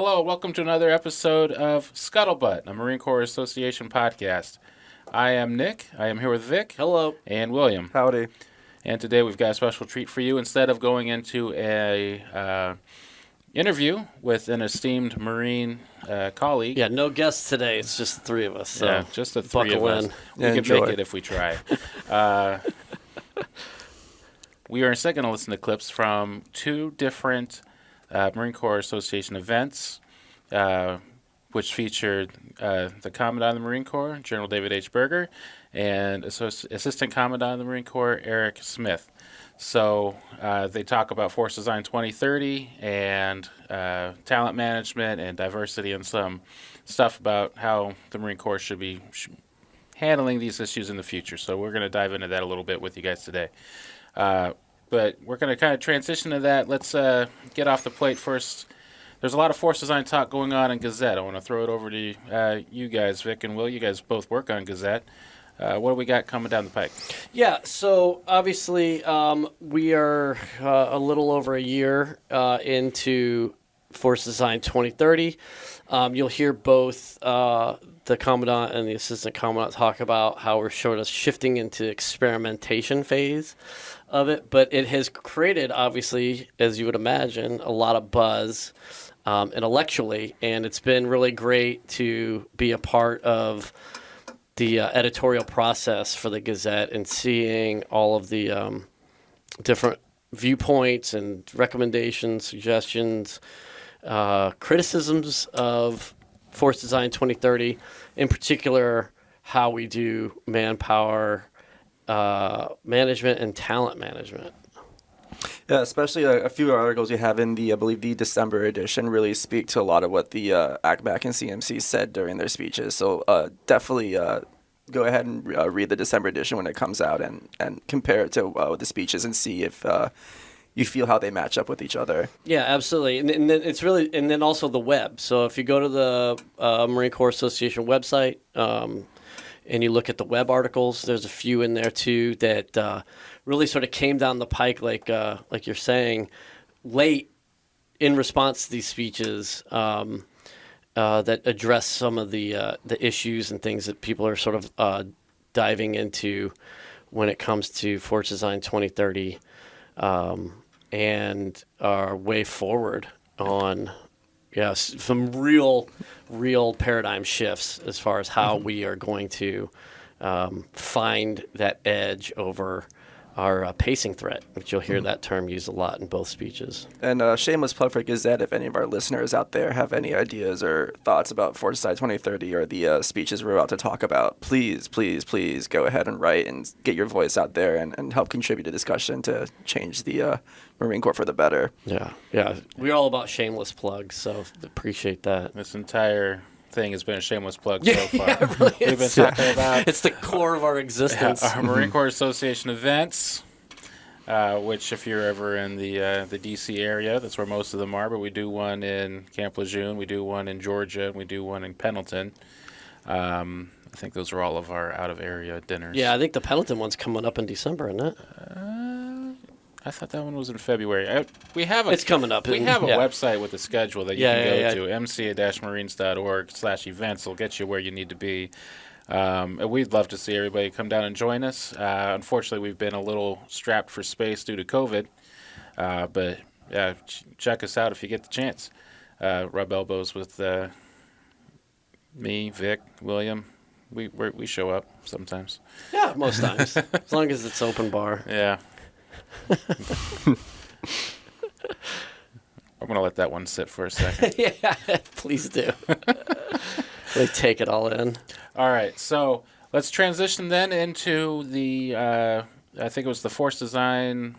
Hello, welcome to another episode of Scuttlebutt, a Marine Corps Association podcast. I am Nick. I am here with Vic. Hello. And William. Howdy. And today we've got a special treat for you. Instead of going into a interview with an esteemed Marine colleague. Yeah, no guests today. It's just the three of us. So yeah, just the three of us. We can Enjoy. make it if we try. We are instead going to listen to clips from two different Marine Corps Association events, which featured the Commandant of the Marine Corps, General David H. Berger, and Assistant Commandant of the Marine Corps, Eric Smith. So they talk about Force Design 2030 and talent management and diversity and some stuff about how the Marine Corps should be handling these issues in the future. So we're going to dive into that a little bit with you guys today. But we're going to kind of transition to that. Let's get off the plate first. There's a lot of Force Design talk going on in Gazette. I want to throw it over to you guys, Vic and Will. You guys both work on Gazette. What do we got coming down the pike? Yeah, so obviously we are a little over a year into Force Design 2030. You'll hear both the Commandant and the Assistant Commandant talk about how we're sort of shifting into experimentation phase of it, but it has created, obviously, as you would imagine, a lot of buzz intellectually, and it's been really great to be a part of the editorial process for the Gazette and seeing all of the different viewpoints and recommendations, suggestions, criticisms of Force Design 2030, in particular how we do manpower management and talent management. Yeah, especially a few articles you have in the, I believe, the December edition really speak to a lot of what the ACMC and CMC said during their speeches. So definitely go ahead and read the December edition when it comes out and compare it to the speeches and see if you feel how they match up with each other. Yeah, absolutely. And then it's really, and then also the web. So if you go to the Marine Corps Association website, and you look at the web articles, there's a few in there too that really sort of came down the pike, like you're saying, late in response to these speeches that address some of the issues and things that people are sort of diving into when it comes to Force Design 2030 and our way forward on. Yeah, some real paradigm shifts as far as how we are going to find that edge over our pacing threat, which you'll hear that term used a lot in both speeches. And shameless plug for Gazette, if any of our listeners out there have any ideas or thoughts about Force Design 2030 or the speeches we're about to talk about, please go ahead and write and get your voice out there and help contribute to discussion to change the Marine Corps for the better. Yeah. We're all about shameless plugs, so appreciate that. This entire thing has been a shameless plug so far. Yeah, it really We've been talking about it's the core of our existence. our Marine Corps Association events, which if you're ever in the D.C. area, that's where most of them are, but we do one in Camp Lejeune, we do one in Georgia, and we do one in Pendleton. I think those are all of our out-of-area dinners. Yeah, I think the Pendleton one's coming up in December, isn't it? I thought that one was in February. It's coming up. We have a website with a schedule that you can go to, mca-marines.org/events. It'll get you where you need to be. We'd love to see everybody come down and join us. Unfortunately, we've been a little strapped for space due to COVID. But yeah, check us out if you get the chance. Rub elbows with me, Vic, William. We show up sometimes. Yeah, most times. As long as it's open bar. Yeah. I'm going to let that one sit for a second. Yeah, please do. Like, take it all in. All right, so let's transition then into the, I think it was the Force Design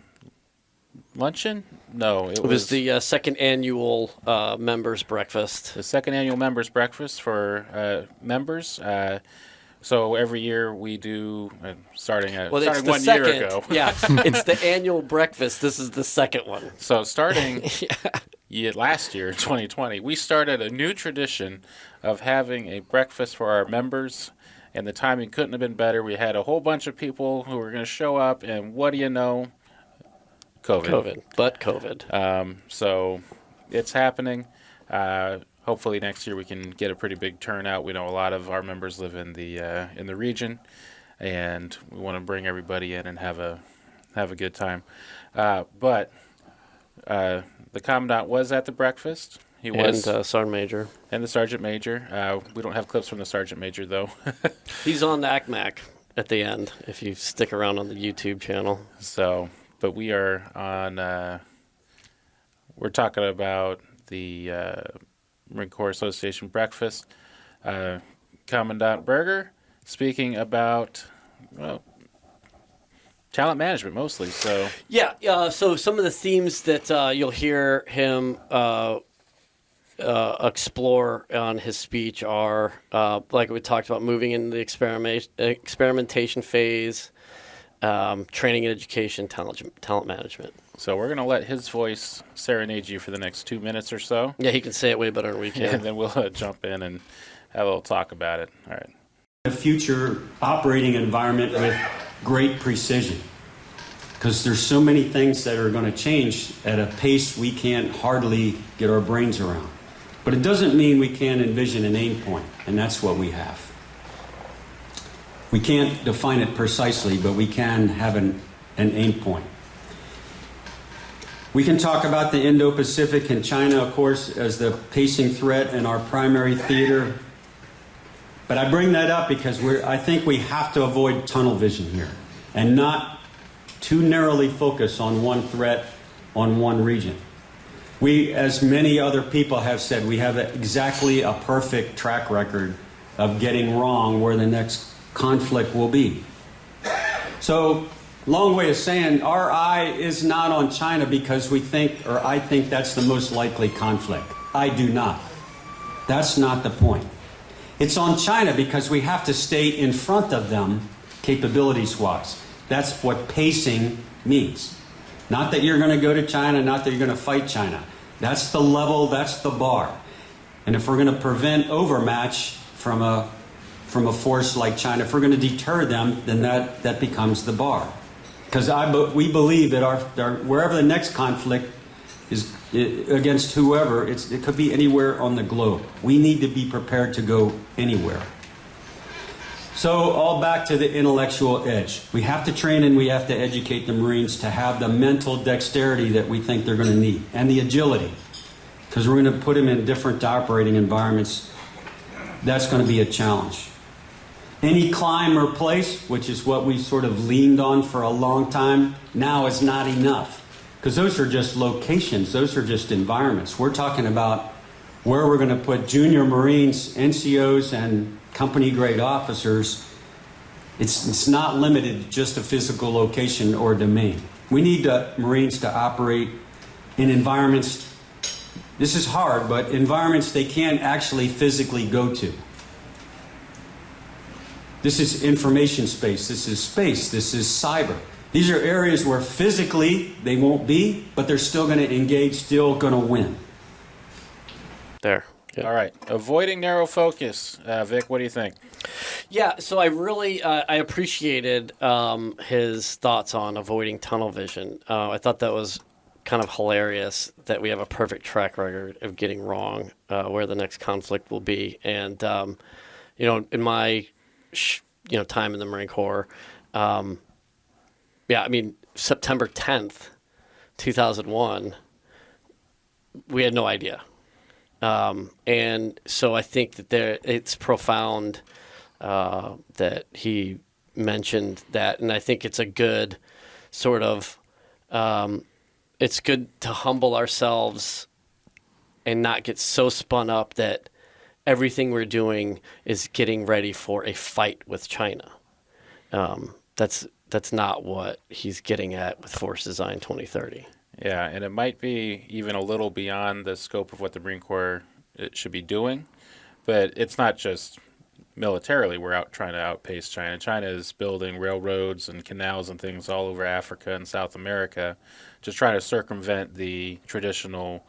luncheon? No, it was the second annual members breakfast. The second annual members breakfast for members. So every year we do, starting 1 year ago. Yeah, it's the annual breakfast. This is the second one. So starting last year, 2020, we started a new tradition of having a breakfast for our members, and the timing couldn't have been better. We had a whole bunch of people who were going to show up, and what do you know? COVID. COVID. So it's happening. hopefully next year we can get a pretty big turnout. We know a lot of our members live in the region, and we want to bring everybody in and have a good time. But the Commandant was at the breakfast. He was, And Sergeant Major. and the Sergeant Major. We don't have clips from the Sergeant Major though. He's on the ACMAC at the end, if you stick around on the YouTube channel. So, but we are on. We're talking about the Marine Corps Association breakfast. Commandant Berger speaking about, well, talent management mostly. So Yeah, so some of the themes that you'll hear him explore on his speech are, like we talked about, moving into the experimentation phase, training and education, talent management. So we're going to let his voice serenade you for the next 2 minutes or so. Yeah, he can say it way better than we And can. then we'll jump in and have a little talk about it. All right. A future operating environment with great precision, because there's so many things that are going to change at a pace we can't hardly get our brains around. But it doesn't mean we can't envision an aim point, and that's what we have. We can't define it precisely, but we can have an aim point. We can talk about the Indo-Pacific and China, of course, as the pacing threat in our primary theater. But I bring that up because I think we have to avoid tunnel vision here and not too narrowly focus on one threat, on one region. We, as many other people have said, we have exactly a perfect track record of getting wrong where the next conflict will be. So, long way of saying our eye is not on China because we think, or I think that's the most likely conflict. I do not. That's not the point. It's on China because we have to stay in front of them capabilities-wise. That's what pacing means. Not that you're going to go to China, not that you're going to fight China. That's the level, that's the bar. And if we're going to prevent overmatch from a force like China, if we're going to deter them, then that becomes the bar. Because we believe that our wherever the next conflict is against whoever, it could be anywhere on the globe. We need to be prepared to go anywhere. So all back to the intellectual edge. We have to train and we have to educate the Marines to have the mental dexterity that we think they're going to need, and the agility. Because we're going to put them in different operating environments. That's going to be a challenge. Any climb or place, which is what we sort of leaned on for a long time, now is not enough. Because those are just locations, those are just environments. We're talking about where we're going to put junior Marines, NCOs, and company-grade officers. It's not limited to just a physical location or domain. We need Marines to operate in environments, this is hard, but environments they can't actually physically go to. This is information space, this is cyber. These are areas where physically they won't be, but they're still going to engage, still going to win. There. Yeah. All right. Avoiding narrow focus. Vic, what do you think? Yeah, so I really I appreciated his thoughts on avoiding tunnel vision. I thought that was kind of hilarious that we have a perfect track record of getting wrong where the next conflict will be. And, in my time in the Marine Corps, September 10th, 2001, we had no idea. And so I think that it's profound that he mentioned that, and I think it's a good sort of it's good to humble ourselves and not get so spun up that everything we're doing is getting ready for a fight with China. That's not what he's getting at with Force Design 2030. Yeah, and it might be even a little beyond the scope of what the Marine Corps should be doing, but it's not just militarily we're out trying to outpace China. China is building railroads and canals and things all over Africa and South America, just trying to circumvent the traditional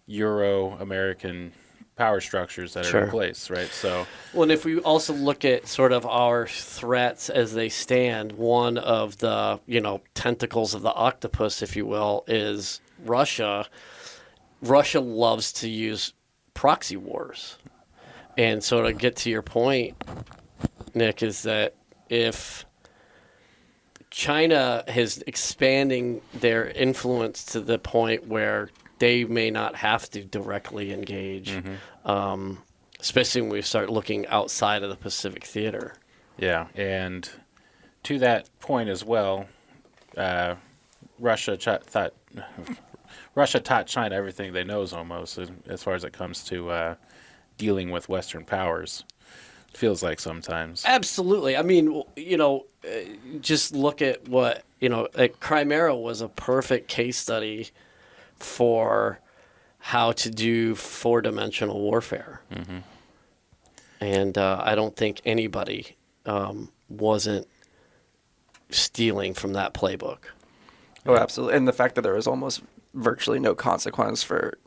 Euro-American power structures that are in place, right? So, well, and if we also look at sort of our threats as they stand, one of the tentacles of the octopus, if you will, is Russia. Russia loves to use proxy wars. And so to get to your point, Nick, is that if China is expanding their influence to the point where they may not have to directly engage, especially when we start looking outside of the Pacific theater. Yeah, and to that point as well, Russia taught China everything they knows almost as far as it comes to dealing with Western powers. Feels like sometimes. Absolutely. I mean, just look at what, like Crimea was a perfect case study for how to do four-dimensional warfare. Mm-hmm. And I don't think anybody wasn't stealing from that playbook. Oh, absolutely. And the fact that there was almost virtually no consequence for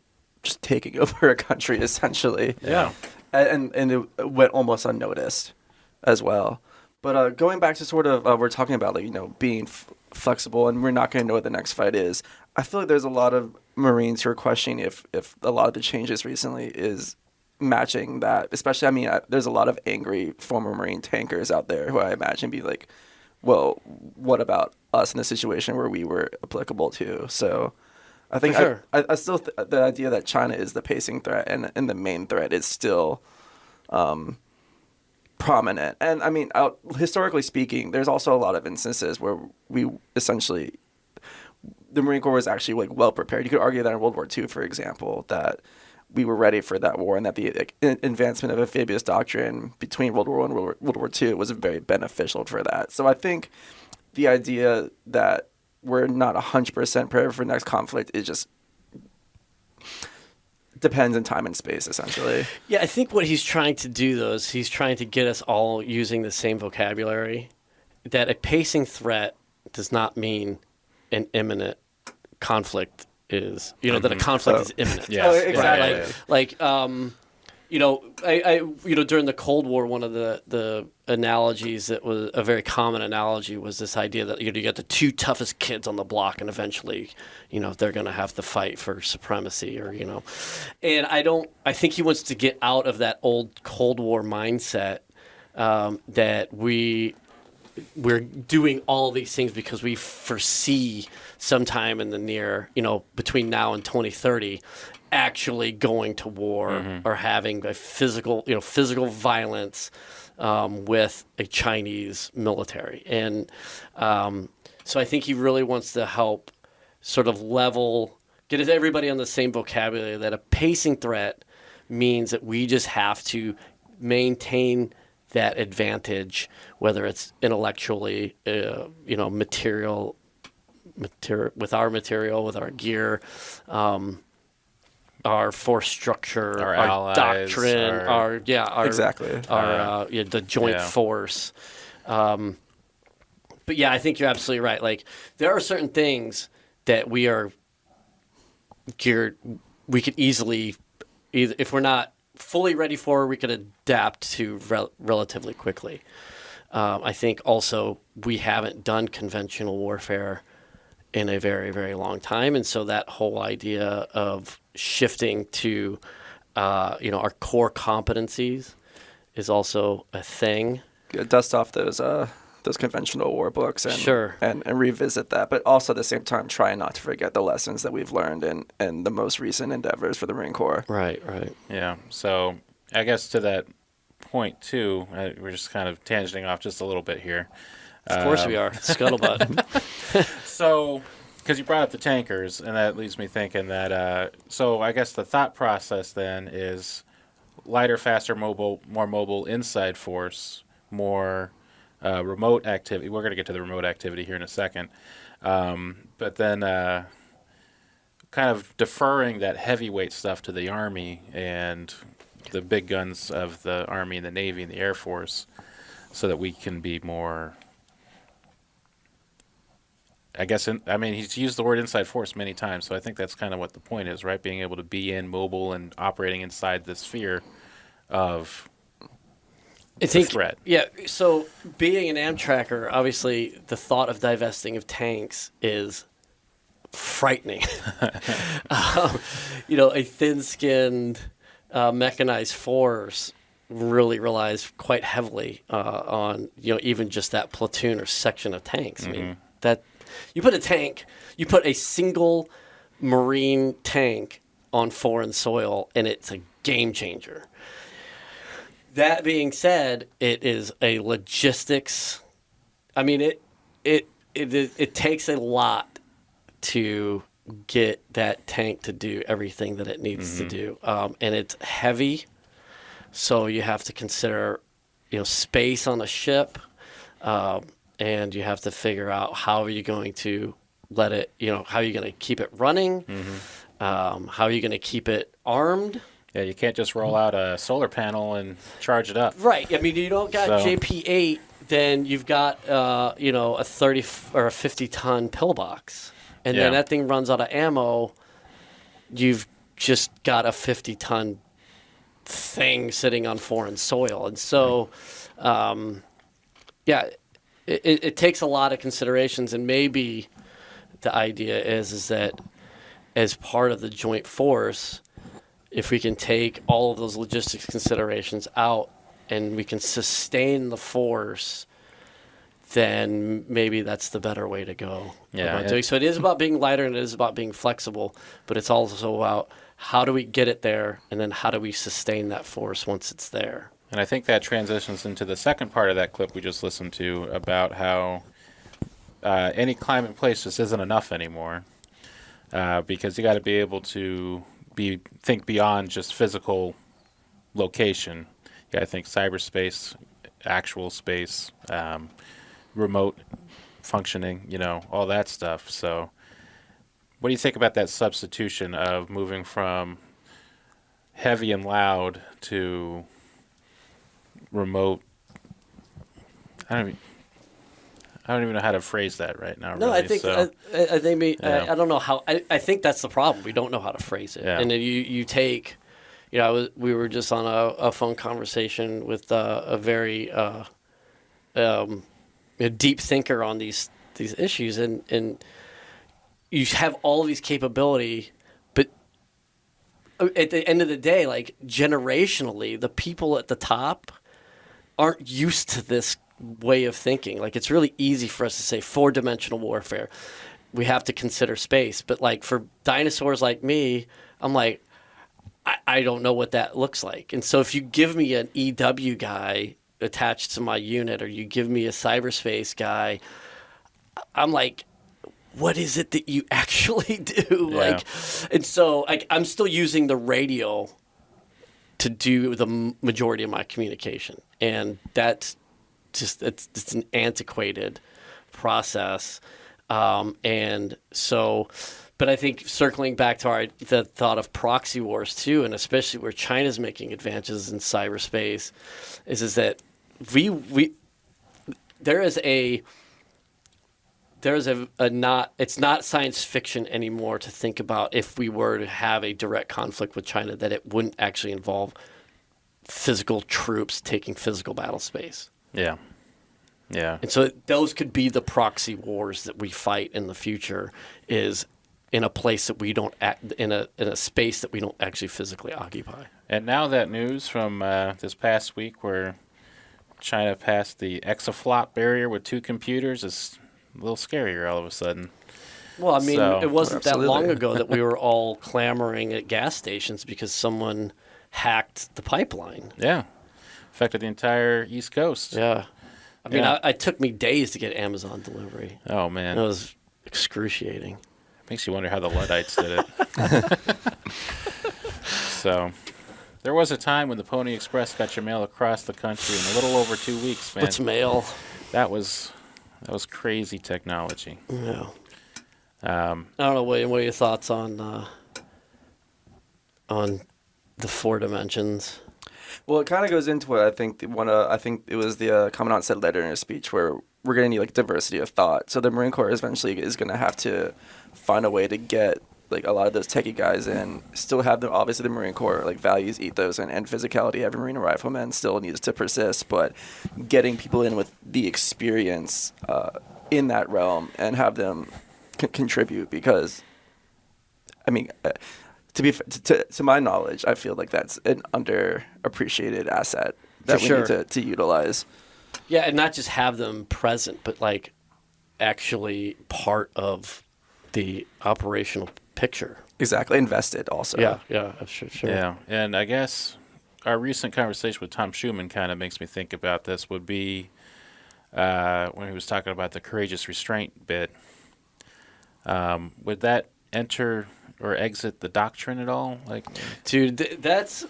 just taking over a country, essentially. Yeah. And it went almost unnoticed as well. But going back to sort of, we're talking about, being flexible, and we're not going to know what the next fight is. I feel like there's a lot of Marines who are questioning if a lot of the changes recently is matching that. Especially, there's a lot of angry former Marine tankers out there who I imagine be like, well, what about us in a situation where we were applicable to? So I think sure. I still the idea that China is the pacing threat and the main threat is still prominent. And historically speaking, there's also a lot of instances where we essentially the Marine Corps was actually well prepared. You could argue that in World War II, for example, that we were ready for that war, and that the advancement of amphibious doctrine between World War I and World War II was very beneficial for that. So I think the idea that we're not 100% prepared for the next conflict is just depends on time and space, essentially. Yeah, I think what he's trying to do, though, is he's trying to get us all using the same vocabulary, that a pacing threat does not mean an imminent conflict is, that a conflict is imminent. Yes. Oh, exactly. Right? During the Cold War, one of the analogies that was a very common analogy was this idea that you got the two toughest kids on the block, and eventually, they're going to have to fight for supremacy, and I think he wants to get out of that old Cold War mindset that we're doing all these things because we foresee sometime in the near, between now and 2030, actually going to war or having a physical violence with a Chinese military. And so I think he really wants to help sort of get everybody on the same vocabulary, that a pacing threat means that we just have to maintain that advantage, whether it's intellectually, material, with our material, with our gear, our force structure, our our allies, doctrine, exactly. The joint force. But yeah, I think you're absolutely right. Like, there are certain things that we are geared. We could easily, either if we're not fully ready for, we could adapt to relatively quickly. I think also we haven't done conventional warfare in a very, very long time, and so that whole idea of shifting to our core competencies is also a thing. Dust off those conventional war books and revisit that, but also at the same time try not to forget the lessons that we've learned in the most recent endeavors for the Marine Corps. Right. Yeah. So I guess to that point too, we're just kind of tangenting off just a little bit here. Of course we are. Scuttlebutt. So, because you brought up the tankers, and that leaves me thinking that, so I guess the thought process then is lighter, faster, more mobile inside force, more remote activity. We're going to get to the remote activity here in a second. But then kind of deferring that heavyweight stuff to the Army and the big guns of the Army and the Navy and the Air Force so that we can be more... he's used the word inside force many times, so I think that's kind of what the point is, right? Being able to be mobile and operating inside the sphere of the threat. Yeah, so being an Amtracker, obviously the thought of divesting of tanks is frightening. A thin-skinned mechanized force really relies quite heavily on even just that platoon or section of tanks. I mean, that you put a single Marine tank on foreign soil, and it's a game changer. That being said, it is a logistics. I mean, it takes a lot to get that tank to do everything that it needs to do, and it's heavy. So you have to consider, space on a ship, and you have to figure out how are you going to let it, how are you going to keep it running, how are you going to keep it armed. Yeah, you can't just roll out a solar panel and charge it up. Right. I mean, you don't got JP8, then you've got, a 30 or a 50-ton pillbox. And then that thing runs out of ammo. You've just got a 50-ton thing sitting on foreign soil. And so, it takes a lot of considerations. And maybe the idea is that as part of the joint force, if we can take all of those logistics considerations out and we can sustain the force, then maybe that's the better way to go. So it is about being lighter and it is about being flexible, but it's also about how do we get it there and then how do we sustain that force once it's there. And I think that transitions into the second part of that clip we just listened to about how any climb in place just isn't enough anymore, because you got to be able to think beyond just physical location. You got to think cyberspace, actual space, remote functioning, all that stuff. So what do you think about that substitution of moving from heavy and loud to remote? I don't even know how to phrase that right now. No, really. I think I don't know how. I think that's the problem. We don't know how to phrase it. Yeah. And then you take, we were just on a phone conversation with a very a deep thinker on these issues, and you have all of these capability, but at the end of the day, like generationally, the people at the top aren't used to this way of thinking. Like it's really easy for us to say 4-dimensional warfare. We have to consider space, but like for dinosaurs like me, I'm like, I don't know what that looks like. And so if you give me an EW guy attached to my unit, or you give me a cyberspace guy, I'm like, what is it that you actually do? Yeah. Like, and so I'm still using the radio to do the majority of my communication, and that's just it's an antiquated process, and so. But I think circling back to the thought of proxy wars too, and especially where China's making advances in cyberspace, is that it's not science fiction anymore to think about if we were to have a direct conflict with China that it wouldn't actually involve physical troops taking physical battle space. Yeah. Yeah. And so those could be the proxy wars that we fight in the future, is in a place that we don't in a space that we don't actually physically occupy. And now that news from this past week where China passed the exaflop barrier with 2 computers is a little scarier all of a sudden. Well, I mean, it wasn't that Absolutely. long ago that we were all clamoring at gas stations because someone hacked the pipeline. Yeah. Affected the entire East Coast. Yeah. I mean, Yeah. it took me days to get Amazon delivery. Oh, man. It was excruciating. Makes you wonder how the Luddites did it. So, there was a time when the Pony Express got your mail across the country in a little over 2 weeks, man. What's mail? That was crazy technology. Yeah. I don't know, William. What are your thoughts on the 4 dimensions? Well, it kind of goes into what I think I think it was the Commandant said later in his speech, where we're going to need like diversity of thought. So the Marine Corps eventually is going to have to find a way to get like a lot of those techie guys in, still have them, obviously the Marine Corps like values, ethos, and physicality. Every Marine and Rifleman still needs to persist, but getting people in with the experience in that realm and have them contribute, because I mean, to my knowledge, I feel like that's an underappreciated asset that we need to utilize. Yeah, and not just have them present, but like actually part of the operational picture. Exactly, invested also. Yeah, sure. Yeah, and I guess our recent conversation with Tom Schumann kind of makes me think about this. Would be when he was talking about the courageous restraint bit. Would that enter or exit the doctrine at all? Like, dude, that's.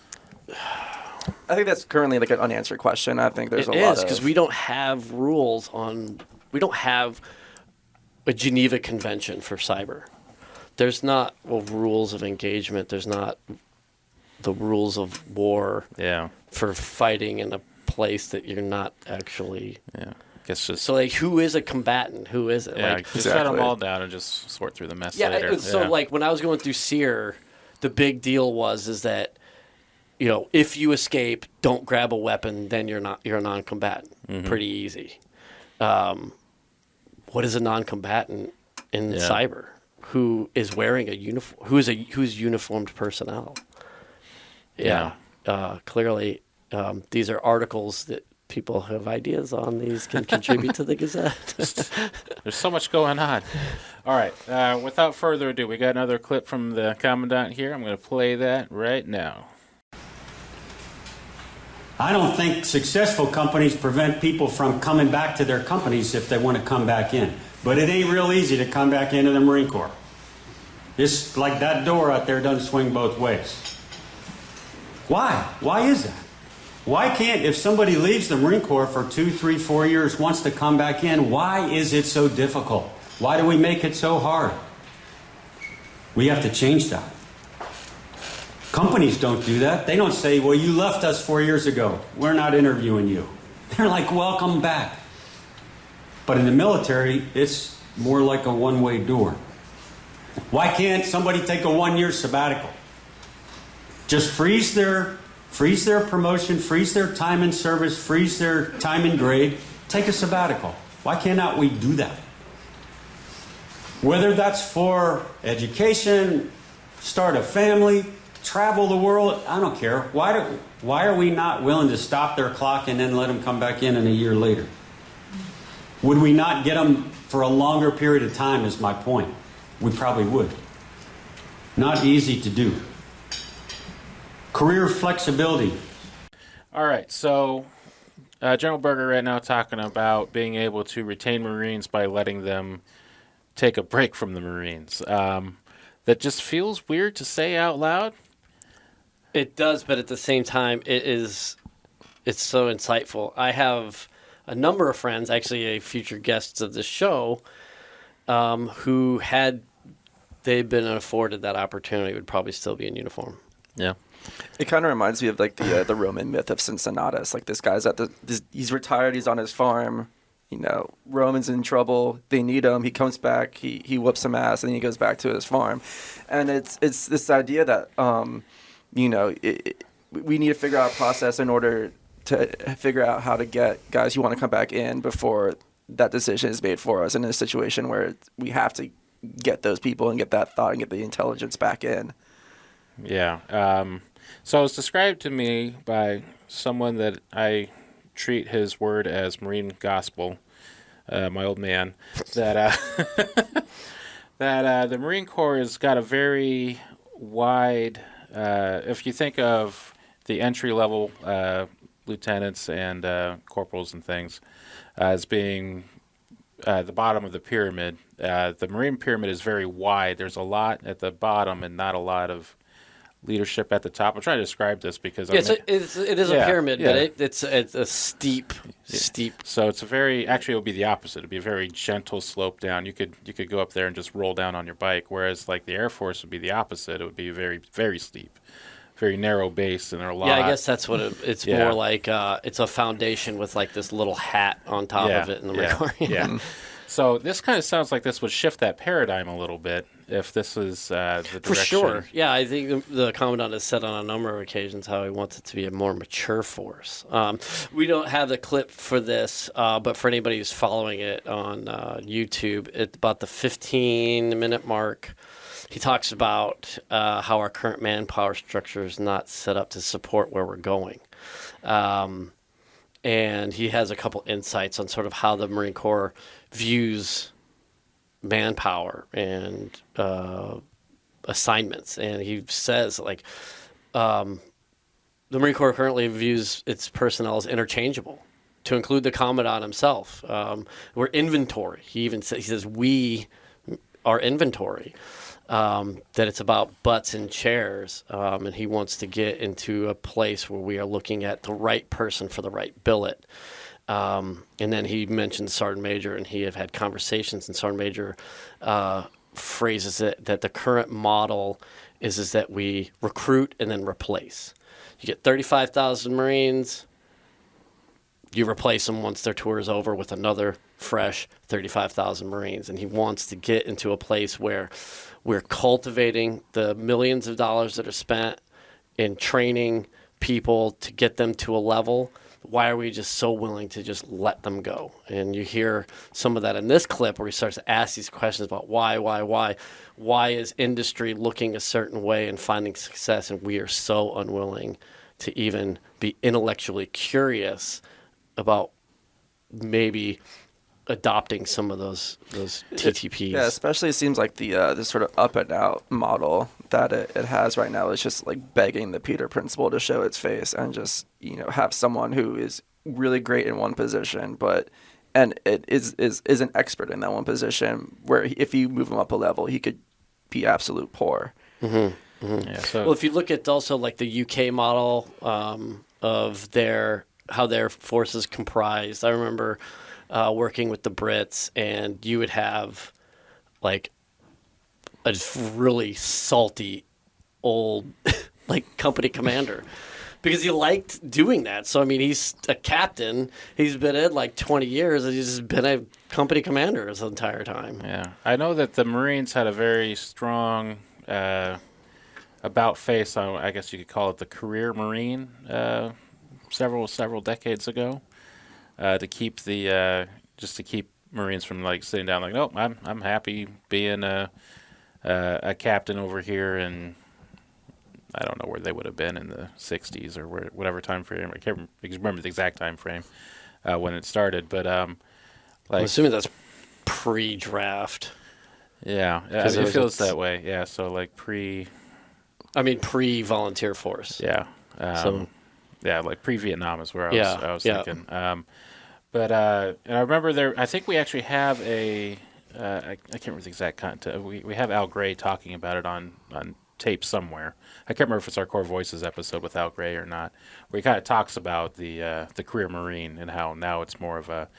I think that's currently like an unanswered question. I think there's a lot of, because we don't have rules on. We don't have a Geneva Convention for cyber. There's not rules of engagement. There's not the rules of war. Yeah. For fighting in a place that you're not actually. Yeah. Guess just so like, who is a combatant? Who isn't? Yeah, like, just shut them all down and just sort through the mess later. Like when I was going through SEER, the big deal is that, you know, if you escape, don't grab a weapon, then you're a non-combatant. Mm-hmm. Pretty easy. What is a non-combatant in cyber? Who is wearing a uniform? Who's uniformed personnel? Yeah. Clearly, these are articles that people have ideas on. These can contribute to the Gazette. There's so much going on. All right. Without further ado, we got another clip from the Commandant here. I'm going to play that right now. I don't think successful companies prevent people from coming back to their companies if they want to come back in. But it ain't real easy to come back into the Marine Corps. It's like that door out there doesn't swing both ways. Why? Why is that? Why can't, if somebody leaves the Marine Corps for 2, 3, 4 years, wants to come back in, why is it so difficult? Why do we make it so hard? We have to change that. Companies don't do that. They don't say, well, you left us 4 years ago. We're not interviewing you. They're like, welcome back. But in the military, it's more like a one-way door. Why can't somebody take a 1-year sabbatical? Just freeze their promotion, freeze their time in service, freeze their time in grade, take a sabbatical. Why cannot we do that? Whether that's for education, start a family, travel the world, I don't care. Why are we not willing to stop their clock and then let them come back in a year later? Would we not get them for a longer period of time is my point. We probably would. Not easy to do. Career flexibility. All right, so General Berger right now talking about being able to retain Marines by letting them take a break from the Marines. That just feels weird to say out loud. It does, but at the same time, it's so insightful. I have a number of friends, actually a future guests of this show, who had they been afforded that opportunity would probably still be in uniform. Yeah. It kind of reminds me of like the Roman myth of Cincinnatus. Like this guy's he's retired, he's on his farm. You know, Roman's in trouble. They need him. He comes back. He whoops some ass, and then he goes back to his farm. And it's this idea that you know, we need to figure out a process in order to figure out how to get guys who want to come back in before that decision is made for us in a situation where we have to get those people and get that thought and get the intelligence back in. Yeah. So it was described to me by someone that I treat his word as Marine gospel, my old man, that that the Marine Corps has got a very wide, if you think of the entry-level lieutenants and corporals and things as being the bottom of the pyramid, the Marine pyramid is very wide. There's a lot at the bottom and not a lot of leadership at the top. I'm trying to describe this because it is a pyramid, yeah. but it's a steep. So it's it would be the opposite. It'd be a very gentle slope down. You could go up there and just roll down on your bike. Whereas like the Air Force would be the opposite. It would be very, very steep, very narrow base, and there are a lot. Yeah, I guess that's what it's more like. It's a foundation with like this little hat on top of it in the Marine Corps. Yeah. So this kind of sounds like this would shift that paradigm a little bit, if this is the direction. For sure. Yeah, I think the Commandant has said on a number of occasions how he wants it to be a more mature force. We don't have the clip for this, but for anybody who's following it on YouTube, at about the 15-minute mark, he talks about how our current manpower structure is not set up to support where we're going. And he has a couple insights on sort of how the Marine Corps views manpower and assignments. And he says, like, the Marine Corps currently views its personnel as interchangeable, to include the Commandant himself. We're inventory. He says we are inventory. That it's about butts and chairs, and he wants to get into a place where we are looking at the right person for the right billet. And then he mentioned Sergeant Major, and he had conversations, and Sergeant Major phrases it that the current model is that we recruit and then replace. You get 35,000 Marines, you replace them once their tour is over with another fresh 35,000 Marines. And he wants to get into a place where we're cultivating the millions of dollars that are spent in training people to get them to a level. Why are we just so willing to just let them go? And you hear some of that in this clip where he starts to ask these questions about why? Why is industry looking a certain way and finding success, and we are so unwilling to even be intellectually curious about maybe adopting some of those TTPs. Yeah, especially it seems like the this sort of up and out model that it has right now is just like begging the Peter principle to show its face and just, you know, have someone who is really great in one position, and it is an expert in that one position where if you move him up a level, he could be absolute poor. Mm-hmm. Mm-hmm. Yeah, well, if you look at also like the UK model of how their forces comprised, I remember working with the Brits, and you would have like a really salty old like company commander because he liked doing that. So I mean, he's a captain. He's been in like 20 years, and he's just been a company commander his entire time. Yeah, I know that the Marines had a very strong about face. I guess you could call it the career Marine. Several decades ago, to keep just to keep Marines from like sitting down like, nope, I'm happy being a captain over here, and I don't know where they would have been in the 60s or whatever time frame. I can't remember the exact time frame when it started, but I'm assuming that's pre-draft. Yeah, it feels that way. Yeah, so like pre-volunteer force. Yeah. Yeah, like pre-Vietnam is where I was thinking. But and I remember I think we actually have I can't remember the exact content. We have Al Gray talking about it on tape somewhere. I can't remember if it's our Core Voices episode with Al Gray or not, where he kind of talks about the career Marine and how now it's more of a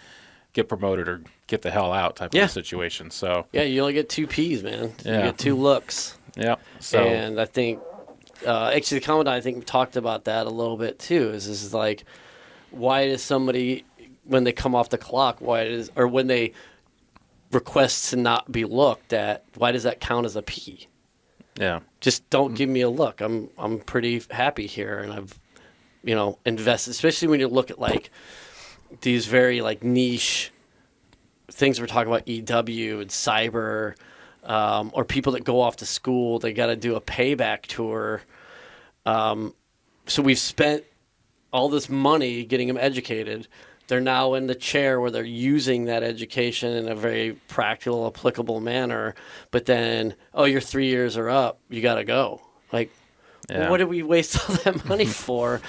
get promoted or get the hell out type of a situation. So yeah, you only get 2 Ps, man. Yeah. You get 2 looks. Yeah. So and I think. Actually, the Commandant, I think, talked about that a little bit too. Is like, why does somebody, when they come off the clock, or when they request to not be looked at, why does that count as a P? Yeah. Just don't give me a look. I'm pretty happy here, and I've, invested. Especially when you look at like these very like niche things we're talking about, EW and cyber. Or people that go off to school, they got to do a payback tour. So we've spent all this money getting them educated. They're now in the chair where they're using that education in a very practical, applicable manner. But then, your 3 years are up. You got to go. Like, what did we waste all that money for?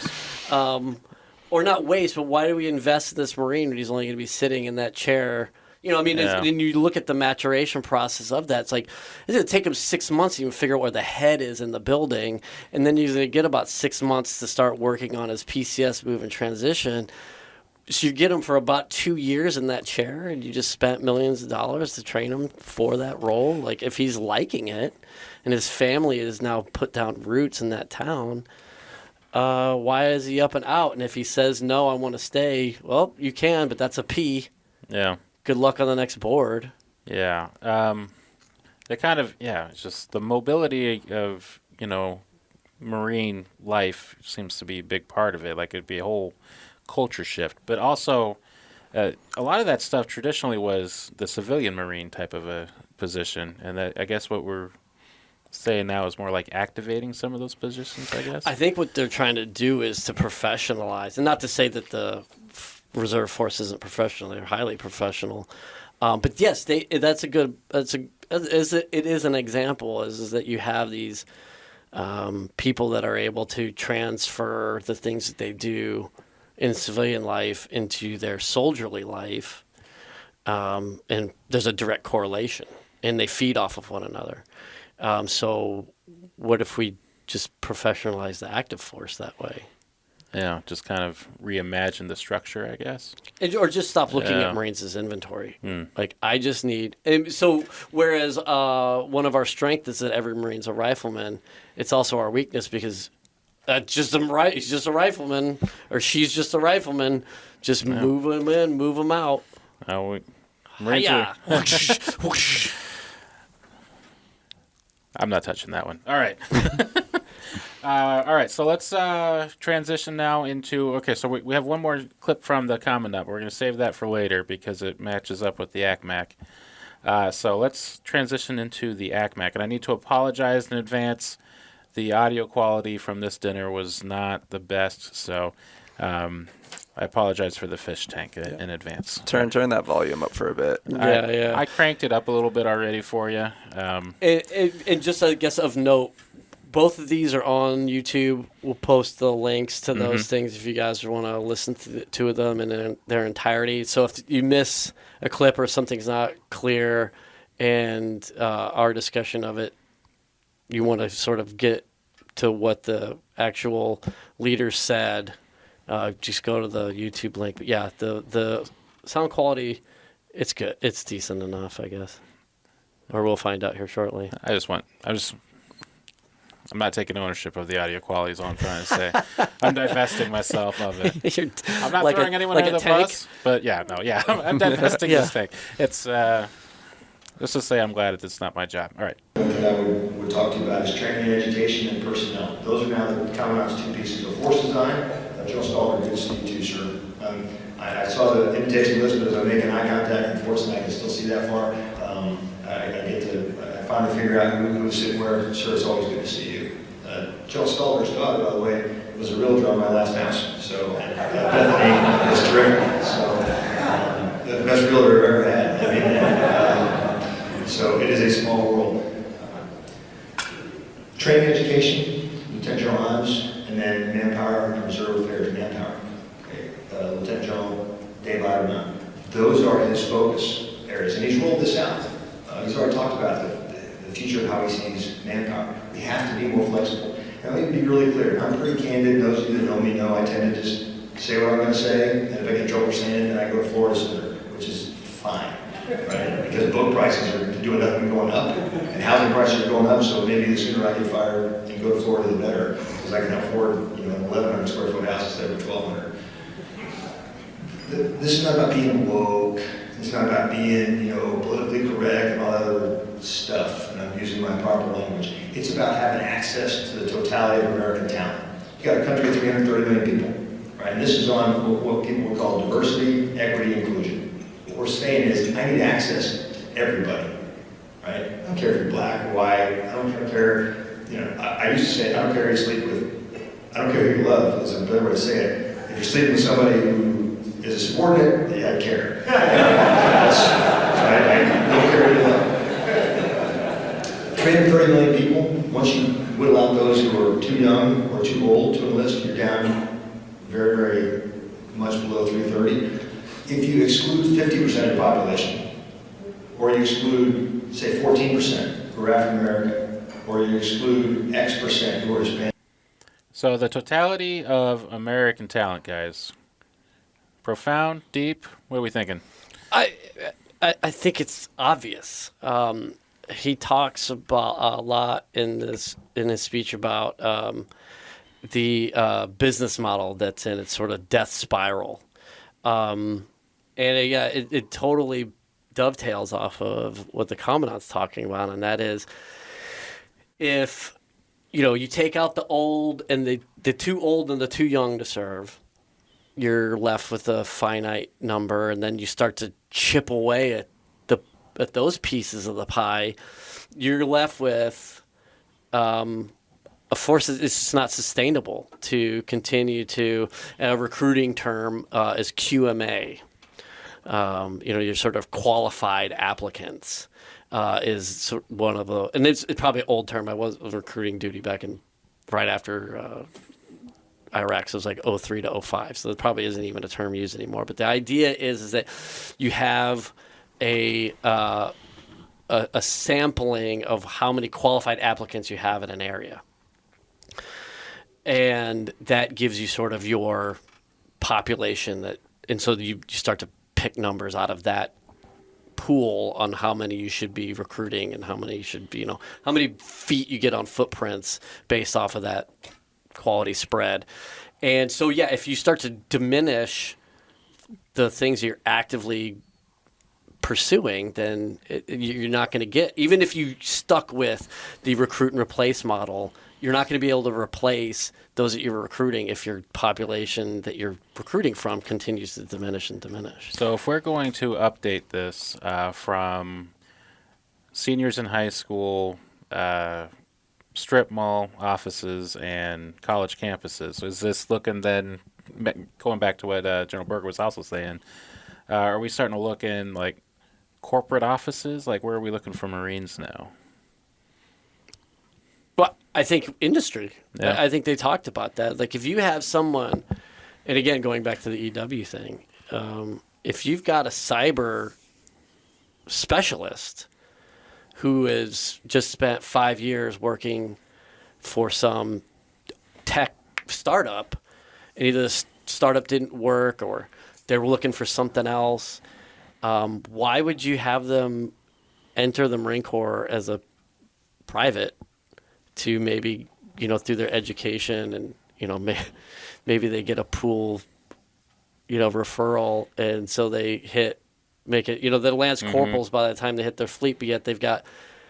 Or not waste, but why do we invest in this Marine when he's only going to be sitting in that chair? And you look at the maturation process of that. It's like, it's going to take him 6 months to even figure out where the head is in the building. And then he's going to get about 6 months to start working on his PCS move and transition. So you get him for about 2 years in that chair, and you just spent millions of dollars to train him for that role. Like, if he's liking it and his family has now put down roots in that town, why is he up and out? And if he says, no, I want to stay, well, you can, but that's a P. Yeah. Good luck on the next board. Yeah. It kind of, yeah, it's just the mobility of, marine life seems to be a big part of it. Like it'd be a whole culture shift. But also, a lot of that stuff traditionally was the civilian marine type of a position. And that, I guess what we're saying now is more like activating some of those positions, I guess. I think what they're trying to do is to professionalize, and not to say that the reserve force isn't professional; they're highly professional. But yes, it is an example is that you have these people that are able to transfer the things that they do in civilian life into their soldierly life, and there's a direct correlation, and they feed off of one another. So what if we just professionalize the active force that way? Yeah, just kind of reimagine the structure, I guess. Or just stop looking Yeah. at Marines as inventory. Like, I just need... And so, whereas one of our strengths is that every Marine's a rifleman, it's also our weakness because he's just a rifleman, or she's just a rifleman. Just move them in, move them out. Marines are- Hi-ya. I'm not touching that one. All right. All right, so let's transition now into... Okay, so we have one more clip from the Commandant, but we're going to save that for later because it matches up with the ACMAC. So let's transition into the ACMAC. And I need to apologize in advance. The audio quality from this dinner was not the best, so I apologize for the fish tank in advance. Turn that volume up for a bit. I cranked it up a little bit already for you. And just, I guess, of note, both of these are on YouTube. We'll post the links to those things if you guys want to listen to them in their entirety. So if you miss a clip or something's not clear and our discussion of it, you want to sort of get to what the actual leader said, just go to the YouTube link. But yeah, the sound quality, it's good. It's decent enough, I guess. Or we'll find out here shortly. I'm not taking ownership of the audio quality is all I'm trying to say. I'm divesting myself of it. I'm not throwing anyone under the bus, but I'm divesting this tank. It's, let's just say I'm glad it's not my job. All right. One thing I would talk to you about is training, education, and personnel. Those are now the Commandant's two pieces of force design. General Stalker, good to see you too, sir. I saw the invitation list, but as I make an eye contact, unfortunately I can still see that far. I finally figure out who's sitting where. Sir, it's always good to see you. General Stalker's daughter, by the way, was a real drum my last house. So Bethany is terrific. So the best realtor I've ever had. So it is a small world. Training, education, Lieutenant General Imes, and then manpower and reserve affairs manpower. Okay. Lieutenant General Dave Iderman. Those are his focus areas, and he's rolled this out. He's already talked about the future of how he sees manpower. We have to be more flexible. And let me be really clear. I'm pretty candid. Those of you that know me know I tend to just say what I'm going to say, and if I get in trouble saying it, then I go to Florida sooner, which is fine, right? Because boat prices are doing nothing but going up, and housing prices are going up. So maybe the sooner I get fired and go to Florida, the better, because I can afford, an 1,100 square foot house instead of 1,200. This is not about being woke. It's not about being, politically correct and all that other stuff, and I'm using my proper language. It's about having access to the totality of American talent. You got a country of 330 million people, right? And this is on what people would call diversity, equity, inclusion. What we're saying is, I need access to everybody, right? I don't care if you're black or white. I don't care, I used to say, I don't care who you sleep with. I don't care who you love, is a better way to say it. If you're sleeping with somebody who is a subordinate, yeah, I care. I don't care who you love. 330 million people, once you whittle out those who are too young or too old to enlist, you're down very, very much below 330. If you exclude 50% of the population, or you exclude, say, 14% who are African American, or you exclude X percent who are Hispanic. So the totality of American talent, guys. Profound, deep. What are we thinking? I think it's obvious. He talks about a lot in his speech about the business model that's in its sort of death spiral, and it totally dovetails off of what the Commandant's talking about, and that is if you take out the old and the too old and the too young to serve, you're left with a finite number, and then you start to chip away at those pieces of the pie. You're left with a force that's just not sustainable to continue to. A recruiting term is QMA. Your sort of qualified applicants is one of the, and it's probably an old term. I was on recruiting duty back in right after Iraq, so it was like 03 to 05. So it probably isn't even a term used anymore. But the idea is that you have a sampling of how many qualified applicants you have in an area, and that gives you sort of your population and so you start to pick numbers out of that pool on how many you should be recruiting and how many you should be, how many feet you get on footprints based off of that quality spread. And so, yeah, if you start to diminish the things you're actively pursuing, then you're not going to get, even if you stuck with the recruit and replace model, you're not going to be able to replace those that you're recruiting if your population that you're recruiting from continues to diminish and diminish. So if we're going to update this from seniors in high school, strip mall offices, and college campuses, is this looking then, going back to what General Berger was also saying, are we starting to look in like corporate offices? Like where are we looking for Marines now? Well, I think industry. Yeah. I think they talked about that. Like if you have someone, and again, going back to the EW thing, if you've got a cyber specialist who has just spent 5 years working for some tech startup, and either the startup didn't work or they were looking for something else, why would you have them enter the Marine Corps as a private to maybe, through their education and, maybe they get a pool, referral, and so they make it, the Lance Corporals by the time they hit their fleet, but yet they've got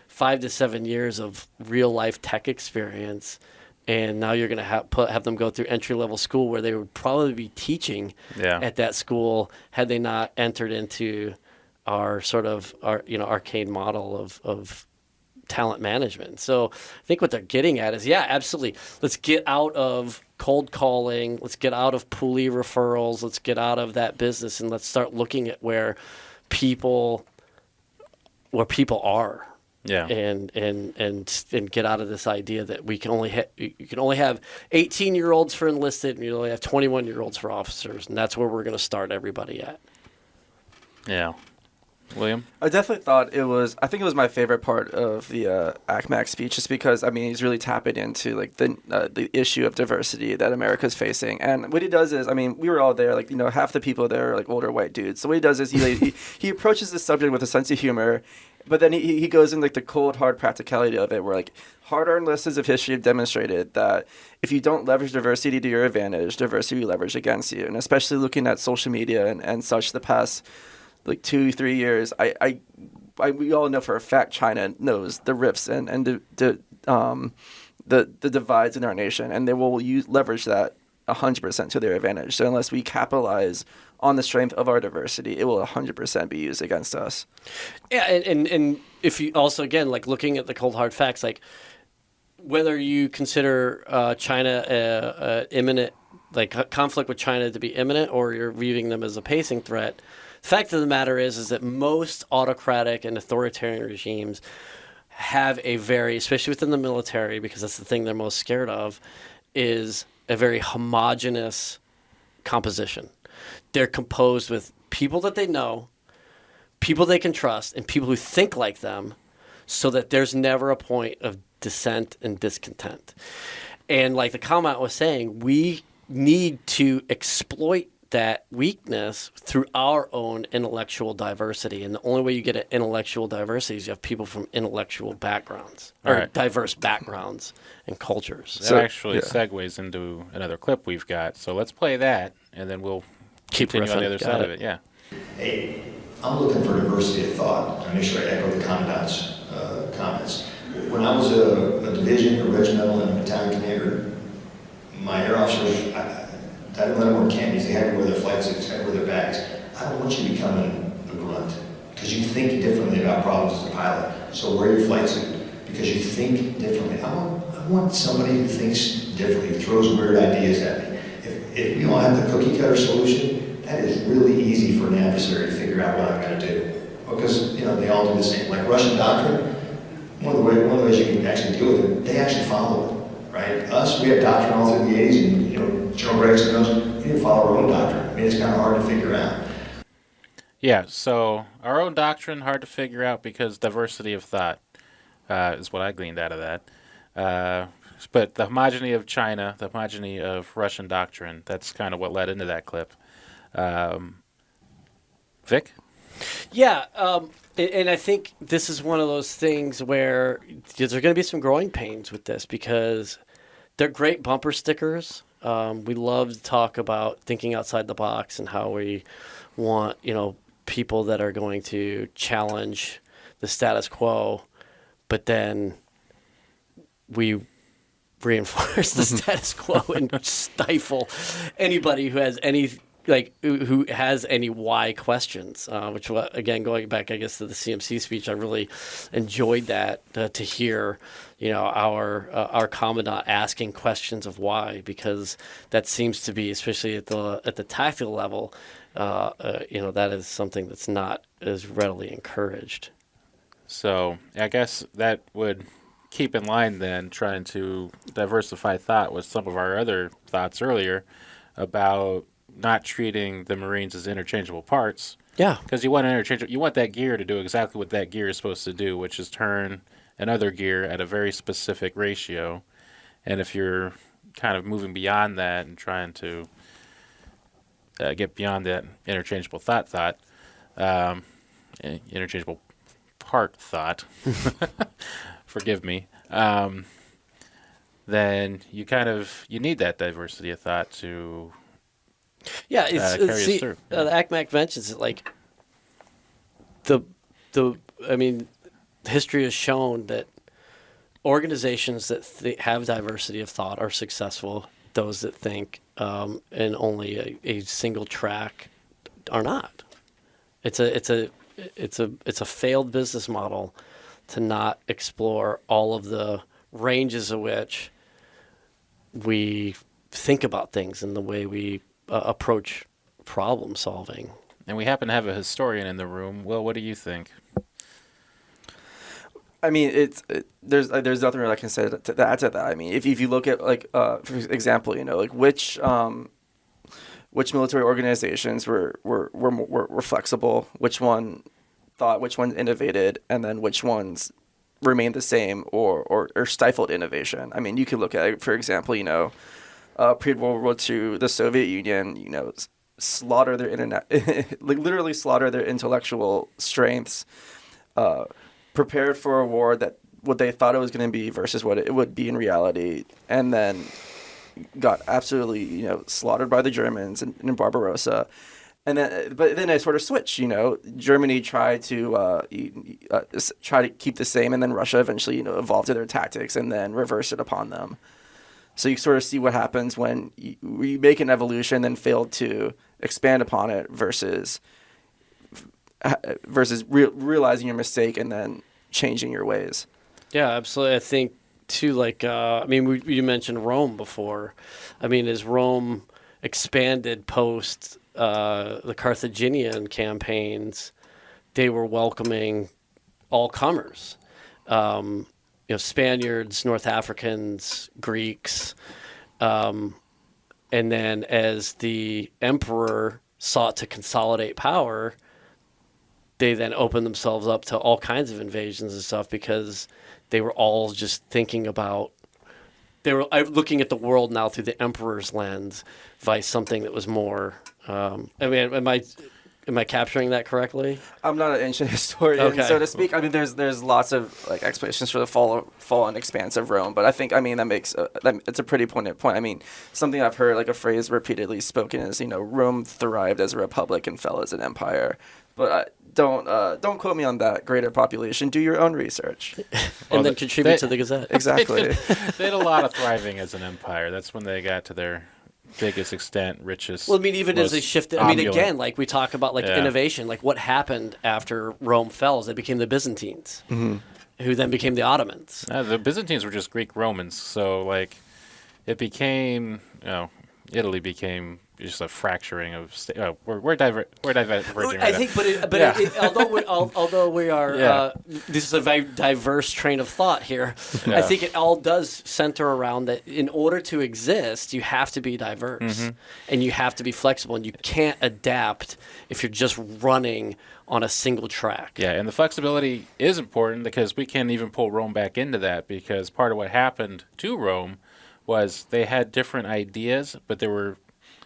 5 to 7 years of real life tech experience. And now you're going to have them go through entry-level school where they would probably be teaching at that school had they not entered into our sort of arcane model of talent management. So I think what they're getting at is, yeah, absolutely. Let's get out of cold calling. Let's get out of poolie referrals. Let's get out of that business, and let's start looking at where people are. Yeah. And get out of this idea that you can only have 18-year-olds for enlisted, and you only have 21-year-olds for officers, and that's where we're going to start everybody at. Yeah. William? I definitely thought I think it was my favorite part of the ACMAC speech, just because, he's really tapping into like the issue of diversity that America's facing. And what he does is, we were all there, like, half the people there are like older white dudes. So what he does is he approaches the subject with a sense of humor, but then he goes in like the cold, hard practicality of it, where like hard-earned lessons of history have demonstrated that if you don't leverage diversity to your advantage, diversity will leverage against you. And especially looking at social media and such the past like 2-3 years, we all know for a fact China knows the rifts and the divides in our nation, and they will leverage that 100% to their advantage. So unless we capitalize on the strength of our diversity, it will 100% be used against us. Yeah, and if you also, again, like looking at the cold hard facts, like whether you consider China imminent, like conflict with China to be imminent, or you're viewing them as a pacing threat, the fact of the matter is that most autocratic and authoritarian regimes have especially within the military, because that's the thing they're most scared of, is a very homogenous composition. They're composed with people that they know, people they can trust, and people who think like them, so that there's never a point of dissent and discontent. And like the Commandant was saying, we need to exploit that weakness through our own intellectual diversity. And the only way you get an intellectual diversity is you have people from intellectual backgrounds, or diverse backgrounds and cultures. That actually segues into another clip we've got. So let's play that, and then we'll Keep continue on the riffing. other Got side it. of it. Yeah. Hey, I'm looking for diversity of thought. I make sure I echo the Commandant's comments. When I was a division, a regimental, and a battalion commander, my air officers, I didn't let them wear camis. They had to wear their flight suits, had to wear their bags. I don't want you becoming a grunt because you think differently about problems as a pilot. So wear your flight suit because you think differently. I want somebody who thinks differently, who throws weird ideas at me. If we all have the cookie cutter solution, that is really easy for an adversary to figure out what I'm going to do. Because, they all do the same. Like Russian doctrine, one of the ways you can actually deal with it, they actually follow it, right? Us, we had doctrine all through the 80s, and, General Gregson knows, we didn't follow our own doctrine. I mean, it's kind of hard to figure out. Yeah, so our own doctrine, hard to figure out because diversity of thought is what I gleaned out of that. But the homogeny of China, the homogeny of Russian doctrine, that's kind of what led into that clip. Vic? Yeah, and I think this is one of those things where there's going to be some growing pains with this because they're great bumper stickers. We love to talk about thinking outside the box and how we want, people that are going to challenge the status quo, but then we reinforce the status quo and stifle anybody who has any who has any why questions, which, again, going back, I guess, to the CMC speech, I really enjoyed that to hear, our Commandant asking questions of why, because that seems to be, especially at the tactical level, that is something that's not as readily encouraged. So I guess that would keep in line then trying to diversify thought with some of our other thoughts earlier about not treating the Marines as interchangeable parts. Yeah. Because you want that gear to do exactly what that gear is supposed to do, which is turn another gear at a very specific ratio. And if you're kind of moving beyond that and trying to get beyond that interchangeable interchangeable part thought, forgive me, then you need that diversity of thought to carry us through. The ACMC mentions it, like history has shown that organizations that have diversity of thought are successful. Those that think in only a single track are not. It's a failed business model to not explore all of the ranges of which we think about things and the way we approach problem solving. And we happen to have a historian in the room. Will, what do you think? I mean, there's nothing really I can say to add to that. I mean, if you look at for example, which military organizations were flexible, which one innovated, and then which ones remained the same or stifled innovation. I mean, you could look at, for example, pre-World War II, the Soviet Union, slaughter their literally slaughter their intellectual strengths, prepared for a war that what they thought it was going to be versus what it would be in reality, and then got absolutely slaughtered by the Germans in Barbarossa. And but then they sort of switched. Germany tried to keep the same, and then Russia eventually evolved to their tactics and then reversed it upon them. So you sort of see what happens when you make an evolution and fail to expand upon it versus realizing your mistake and then changing your ways. Yeah, absolutely. I think too, you mentioned Rome before. I mean, as Rome expanded post the Carthaginian campaigns, they were welcoming all comers. Spaniards, North Africans, Greeks. And then as the emperor sought to consolidate power, they then opened themselves up to all kinds of invasions and stuff because they were all just thinking about, they were looking at the world now through the emperor's lens, vice something that was more, am I capturing that correctly? I'm not an ancient historian, so to speak. I mean, there's lots of explanations for the fall and expanse of Rome, but I think that makes it's a pretty poignant point. I mean, something I've heard, a phrase repeatedly spoken is Rome thrived as a republic and fell as an empire. But don't quote me on that. Greater population. Do your own research. And then contribute to the Gazette. Exactly. They had a lot of thriving as an empire. That's when they got to their biggest extent, richest. Well, I mean, even as they most shifted, I mean, opulent. again, like we talk about like Yeah. innovation, like what happened after Rome fell is they became the Byzantines, who then became the Ottomans. The Byzantines were just Greek Romans, so like it became, Italy became just a fracturing of. We're diverging. I think, although we are, Yeah. this is a very diverse train of thought here. Yeah. I think it all does center around that. In order to exist, you have to be diverse, and you have to be flexible, and you can't adapt if you're just running on a single track. Yeah, and the flexibility is important because we can even pull Rome back into that because part of what happened to Rome was they had different ideas, but they were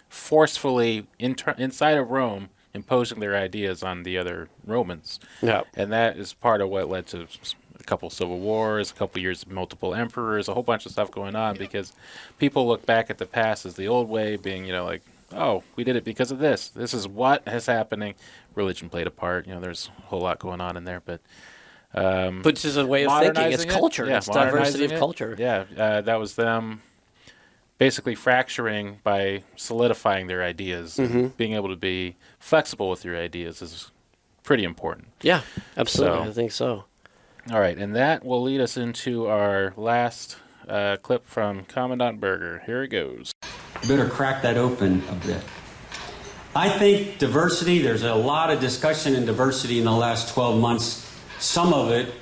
forcefully inside of Rome imposing their ideas on the other Romans. Yeah. And that is part of what led to a couple civil wars, a couple years of multiple emperors, a whole bunch of stuff going on because people look back at the past as the old way being, like, oh, we did it because of this. This is what is happening. Religion played a part. There's a whole lot going on in there, but But it's just a way of thinking. It's modernizing culture. Yeah, It's diversity of modernizing it. culture. Yeah, that was them basically fracturing by solidifying their ideas. And being able to be flexible with your ideas is pretty important. Yeah, absolutely. So- I think so. All right, and that will lead us into our last clip from Commandant Berger. Here it goes. Better crack that open a bit. I think diversity, there's a lot of discussion in diversity in the last 12 months. Some of it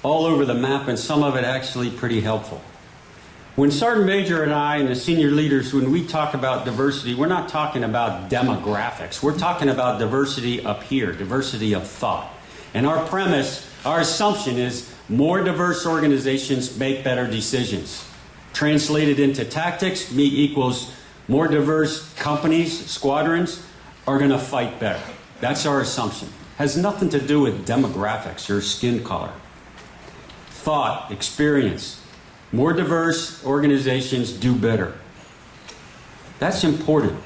all over the map, and some of it actually pretty helpful. When Sergeant Major and I and the senior leaders, when we talk about diversity, we're not talking about demographics. We're talking about diversity up here, diversity of thought. And our premise, our assumption is more diverse organizations make better decisions. Translated into tactics, me equals more diverse companies, squadrons, are going to fight better. That's our assumption. Has nothing to do with demographics or skin color. Thought, experience. More diverse organizations do better. That's important.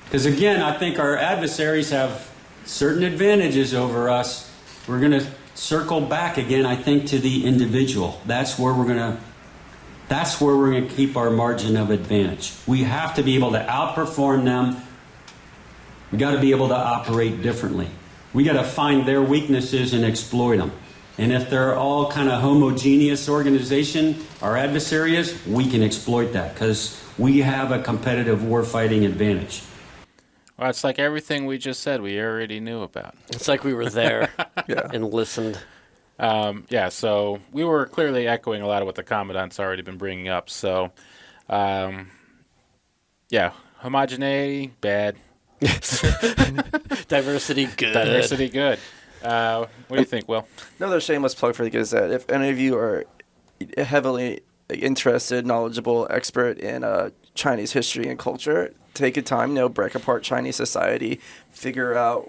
Because again, I think our adversaries have certain advantages over us. We're going to circle back again, I think, to the individual. That's where we're going to keep our margin of advantage. We have to be able to outperform them. We got to be able to operate differently. We got to find their weaknesses and exploit them. And if they're all kind of homogeneous organization, our adversary is, we can exploit that because we have a competitive warfighting advantage. Well, it's like everything we just said we already knew about. It's like we were there Yeah. and listened. So we were clearly echoing a lot of what the Commandant's already been bringing up. So, homogeneity, bad. Diversity, good. Diversity, good. What do you think, Will? Another shameless plug for the Gazette. If any of you are heavily interested, knowledgeable, expert in Chinese history and culture, take a time, break apart Chinese society, figure out,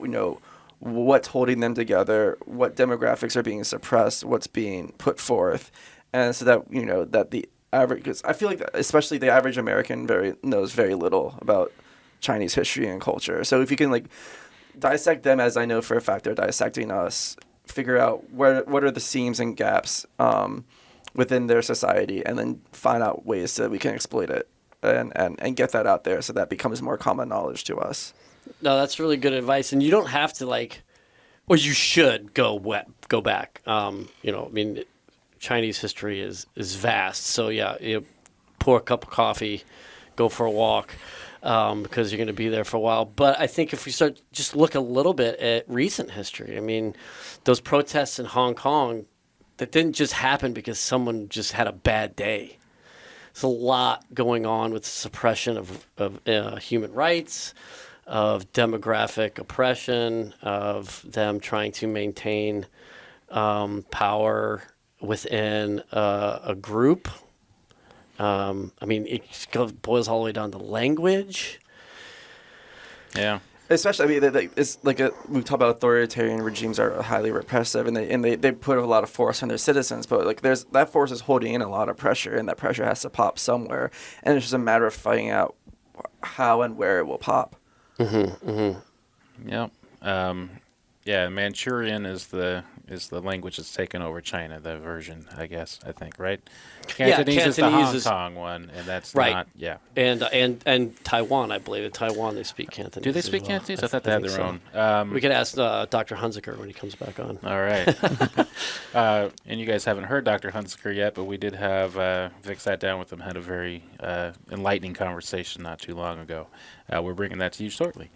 what's holding them together, what demographics are being suppressed, what's being put forth, and so that that the average, because I feel like especially the average American knows very little about Chinese history and culture. So if you can dissect them, as I know for a fact they're dissecting us, figure out what are the seams and gaps within their society, and then find out ways that we can exploit it and get that out there so that becomes more common knowledge to us. No, that's really good advice, and you don't have to or you should go back. Chinese history is vast, so yeah, you pour a cup of coffee, go for a walk, because you're going to be there for a while. But I think if we just look a little bit at recent history, those protests in Hong Kong, that didn't just happen because someone just had a bad day. There's a lot going on with the suppression of human rights, of demographic oppression, of them trying to maintain power within a group. It boils all the way down to language. Yeah. Especially, it's we talk about authoritarian regimes are highly repressive, and they put a lot of force on their citizens. But that force is holding in a lot of pressure, and that pressure has to pop somewhere. And it's just a matter of finding out how and where it will pop. Yeah. Yeah, Manchurian is the language that's taken over China, the version, I guess, I think, right? Cantonese is the Cantonese Hong is- Kong one, and that's Right. not, yeah. And Taiwan, I believe. In Taiwan, they speak Cantonese. Do they as speak well. Cantonese? I thought they had think their so. own. We could ask Dr. Hunziker when he comes back on. All right. And you guys haven't heard Dr. Hunziker yet, but we did have Vic sat down with him, had a very enlightening conversation not too long ago. We're bringing that to you shortly.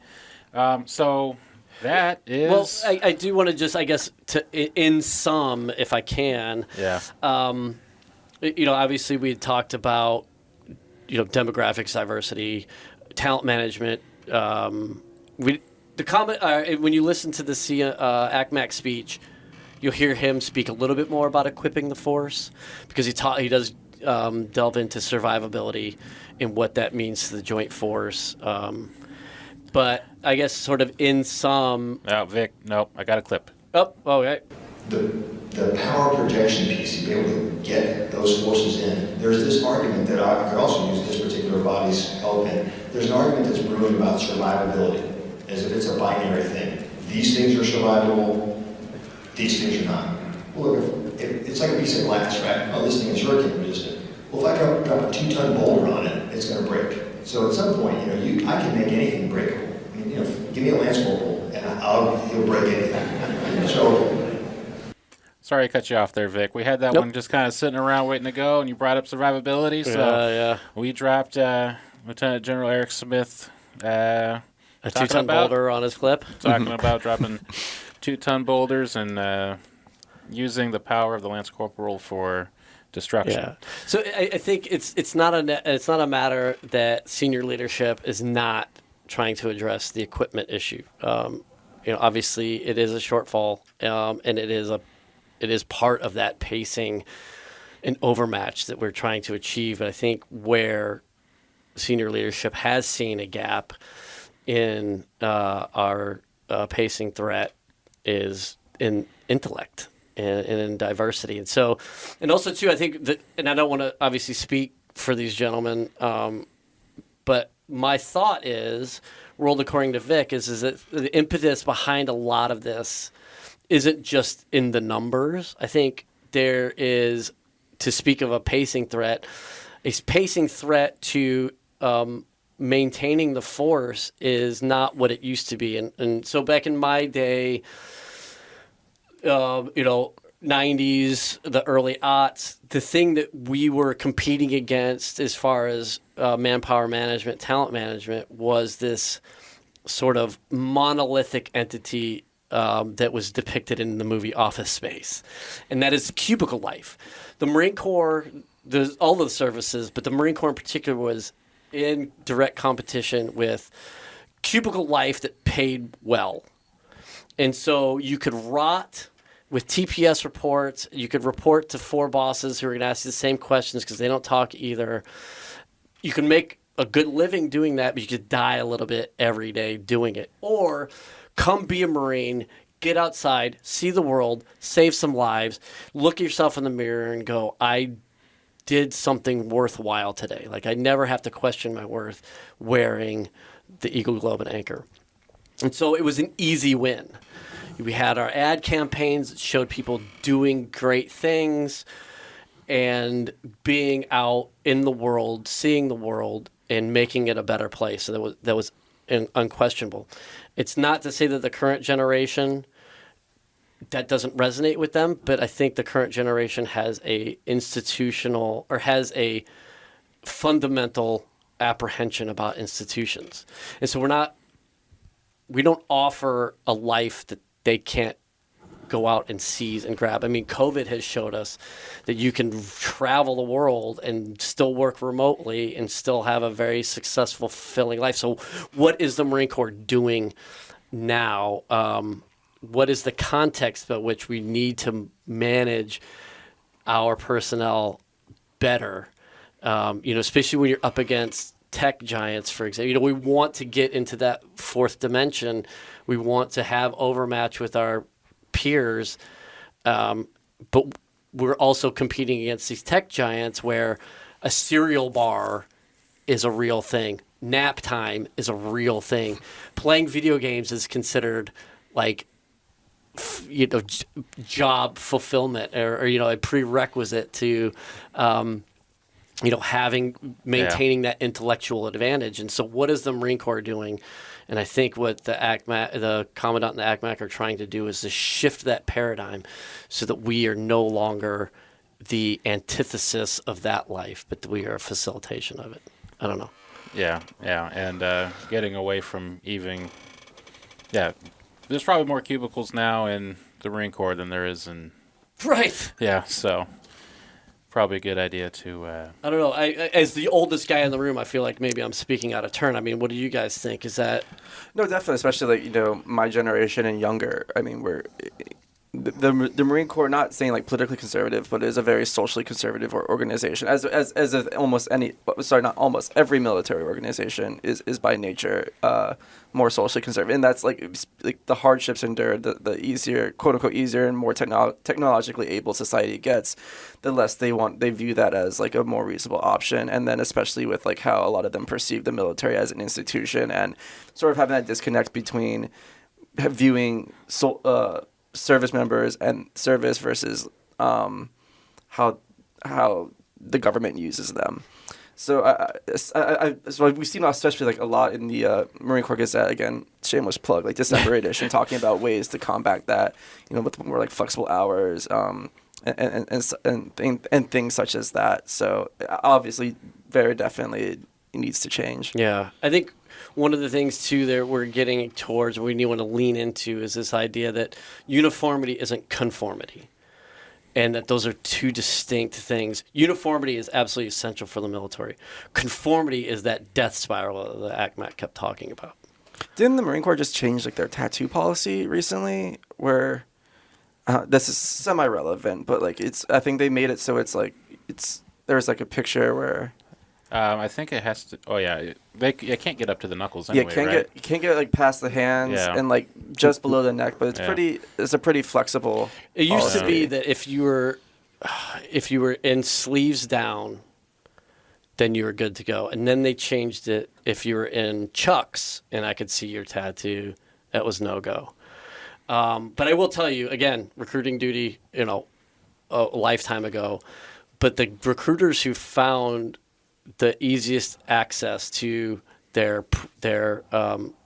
So that is. Well, I do want to just, I guess, in sum, if I can. Yeah. Obviously we had talked about, demographics, diversity, talent management. When you listen to the ACMC speech, you'll hear him speak a little bit more about equipping the force, because he does delve into survivability and what that means to the joint force. But I guess sort of in sum. No, Vic. Nope. I got a clip. Oh, okay. The power projection piece, to be able to get those forces in. There's this argument that I could also use this particular body's help in. There's an argument that's brewing about survivability, as if it's a binary thing. These things are survivable, these things are not. Well, if it's like a piece of glass, right? Oh, this thing is hurricane resistant. Well, if I drop a 2-ton boulder on it, it's going to break. So at some point, I can make anything breakable. I mean, give me a lance corporal, and he'll break anything. So. Sorry I cut you off there, Vic. We had that one just kind of sitting around waiting to go, and you brought up survivability. So we dropped Lieutenant General Eric Smith. A 2-ton boulder on his clip. Talking about dropping 2-ton boulders and using the power of the Lance Corporal for destruction. Yeah. So I think it's not a matter that senior leadership is not trying to address the equipment issue. Obviously it is a shortfall, and it is part of that pacing and overmatch that we're trying to achieve. But I think where senior leadership has seen a gap in our pacing threat is in intellect and in diversity. And so, and also too, I think that, and I don't want to obviously speak for these gentlemen, but my thought is, world according to Vic, is that the impetus behind a lot of this isn't just in the numbers. I think there is, to speak of a pacing threat to maintaining the force is not what it used to be. And so back in my day, 90s, the early aughts, the thing that we were competing against as far as manpower management, talent management, was this sort of monolithic entity that was depicted in the movie Office Space, and that is cubicle life. The Marine Corps, there's all the services, but the Marine Corps in particular was in direct competition with cubicle life that paid well. And so you could rot with TPS reports. You could report to 4 bosses who are going to ask you the same questions because they don't talk either. You can make a good living doing that, but you could die a little bit every day doing it. Or come be a Marine, get outside, see the world, save some lives, look at yourself in the mirror and go, I did something worthwhile today. Like, I never have to question my worth wearing the Eagle Globe and Anchor. And so it was an easy win. We had our ad campaigns that showed people doing great things and being out in the world, seeing the world, and making it a better place. So that was unquestionable. It's not to say that the current generation, that doesn't resonate with them, but I think the current generation has a institutional, or has a fundamental apprehension about institutions. And so we don't offer a life that they can't go out and seize and grab. I mean, COVID has showed us that you can travel the world and still work remotely and still have a very successful, fulfilling life. So what is the Marine Corps doing now? What is the context by which we need to manage our personnel better? Especially when you're up against tech giants, for example. We want to get into that fourth dimension. We want to have overmatch with our peers, but we're also competing against these tech giants where a cereal bar is a real thing. Nap time is a real thing. Playing video games is considered like job fulfillment or a prerequisite to maintaining that intellectual advantage. And so what is the Marine Corps doing? And I think what the Commandant and the ACMAC are trying to do is to shift that paradigm so that we are no longer the antithesis of that life, but we are a facilitation of it. I don't know. Yeah, and getting away from there's probably more cubicles now in the Marine Corps than there is in... Right. Yeah, so probably a good idea to... I don't know. I as the oldest guy in the room, I feel like maybe I'm speaking out of turn. I mean, what do you guys think? Is that... No, definitely, especially my generation and younger. I mean, the Marine Corps, not saying like politically conservative, but is a very socially conservative organization. As not almost every military organization is by nature more socially conservative, and that's like the hardships endured, the easier, quote unquote easier and more technologically able society gets, the less they view that as like a more reasonable option. And then especially with like how a lot of them perceive the military as an institution, and sort of having that disconnect between viewing service members and service versus how the government uses them. So so we've seen especially like a lot in the Marine Corps Gazette, again, shameless plug, like December edition, talking about ways to combat that, with more like flexible hours and things such as that. So obviously, very definitely it needs to change. Yeah, I think one of the things too that we're getting towards, we need to lean into, is this idea that uniformity isn't conformity, and that those are two distinct things. Uniformity is absolutely essential for the military. Conformity is that death spiral that ACMAC kept talking about. Didn't the Marine Corps just change like their tattoo policy recently, where this is semi-relevant, but like I think they made it so there's like a picture where. I think it has to. Oh yeah, it can't get up to the knuckles anyway. You can't get like past the hands and like just below the neck, but it's a pretty flexible. It used to be that if you were in sleeves down, then you were good to go, and then they changed it. If you were in chucks and I could see your tattoo, that was no go. But I will tell you again, recruiting duty, a lifetime ago, but the recruiters who found the easiest access to their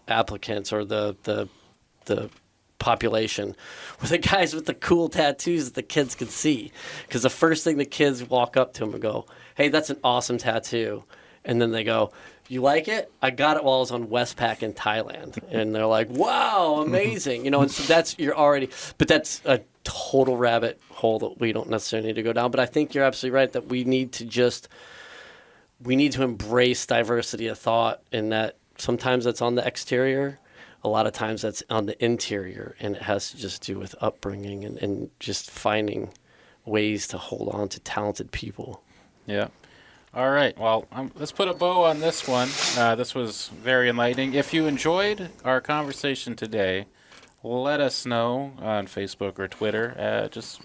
applicants or the population were the guys with the cool tattoos that the kids could see. Because the first thing the kids walk up to them and go, "Hey, that's an awesome tattoo," and then they go, "You like it? I got it while I was on Westpac in Thailand," and they're like, "Wow, amazing!" And so that's but that's a total rabbit hole that we don't necessarily need to go down. But I think you're absolutely right that we need to embrace diversity of thought, and that sometimes that's on the exterior, a lot of times that's on the interior, and it has to just do with upbringing and just finding ways to hold on to talented people. Yeah. All right. Well, let's put a bow on this one. This was very enlightening. If you enjoyed our conversation today, let us know on Facebook or Twitter. Just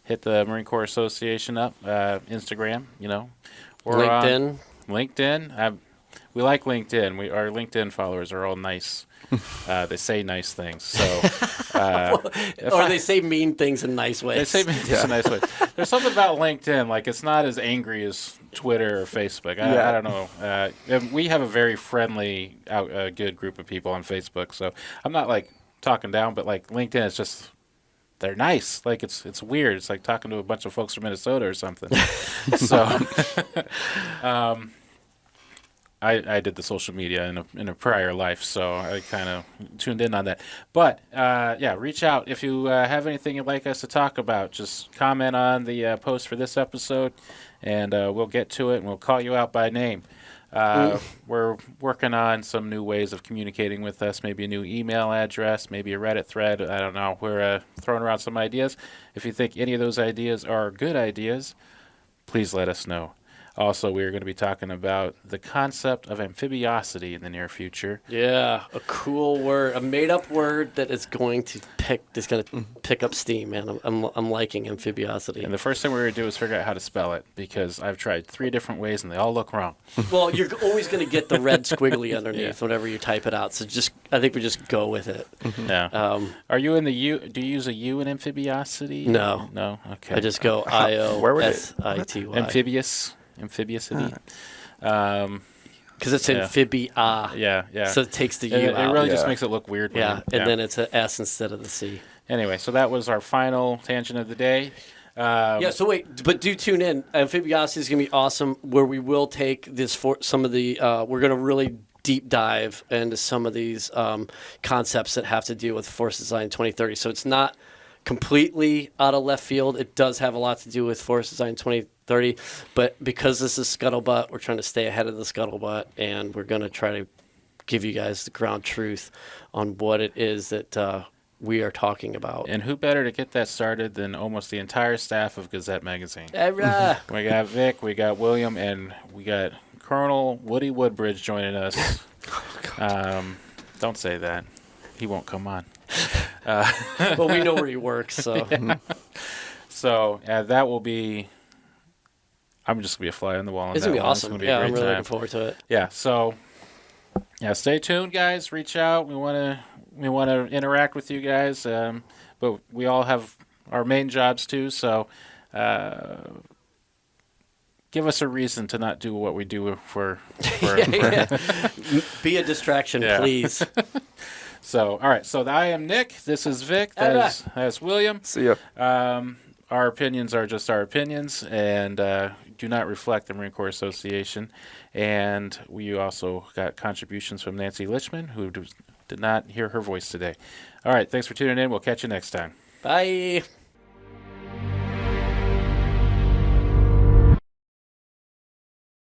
hit the Marine Corps Association up, Instagram, Or LinkedIn. LinkedIn. We like LinkedIn. Our LinkedIn followers are all nice. They say nice things. So, they say mean things in nice ways. They say mean things in nice ways. There's something about LinkedIn, like it's not as angry as Twitter or Facebook. I don't know. We have a very friendly, good group of people on Facebook. So I'm not like talking down, but like LinkedIn is just. They're nice. Like it's weird. It's like talking to a bunch of folks from Minnesota or something. So, I did the social media in a prior life, so I kind of tuned in on that. But reach out if you have anything you'd like us to talk about. Just comment on the post for this episode, and we'll get to it and we'll call you out by name. We're working on some new ways of communicating with us, maybe a new email address, maybe a Reddit thread. I don't know. We're throwing around some ideas. If you think any of those ideas are good ideas, please let us know. Also, we are going to be talking about the concept of amphibiosity in the near future. Yeah, a cool word, a made-up word that is going to pick up steam, man. I'm liking amphibiosity. And the first thing we're going to do is figure out how to spell it, because I've tried 3 different ways and they all look wrong. Well, you're always going to get the red squiggly underneath whenever you type it out. So I think we just go with it. Yeah. Are you in the U? Do you use a U in amphibiosity? No. No? Okay. I just go where would it- IOSITY. Amphibiosity? Because it's amphibia. Yeah. So it takes the U It out. really just Yeah. makes it look weird. Yeah, and then it's an S instead of the C. Anyway, so that was our final tangent of the day. Yeah, so wait, but do tune in. Amphibiosity is going to be awesome, where we will take this for some of the, we're going to really deep dive into some of these concepts that have to do with Force Design 2030. So it's not completely out of left field. It does have a lot to do with Force Design 2030, but because this is Scuttlebutt, we're trying to stay ahead of the Scuttlebutt, and we're going to try to give you guys the ground truth on what it is that we are talking about. And who better to get that started than almost the entire staff of Gazette Magazine? Hurrah! We got Vic, we got William, and we got Colonel Woody Woodbridge joining us. Don't say that. He won't come on. But we know where he works, so. So that will be... I'm just going to be a fly on the wall on It's that going to be one. awesome. It's gonna be a Yeah, I'm great really time. looking forward to it. Yeah, so stay tuned, guys. Reach out. We want to interact with you guys, but we all have our main jobs too. So give us a reason to not do what we do for Be a distraction, Yeah. please. So all right. So I am Nick. This is Vic. That's William. See ya. Our opinions are just our opinions and do not reflect the Marine Corps Association. And we also got contributions from Nancy Lichtman, who did not hear her voice today. All right, thanks for tuning in. We'll catch you next time. Bye.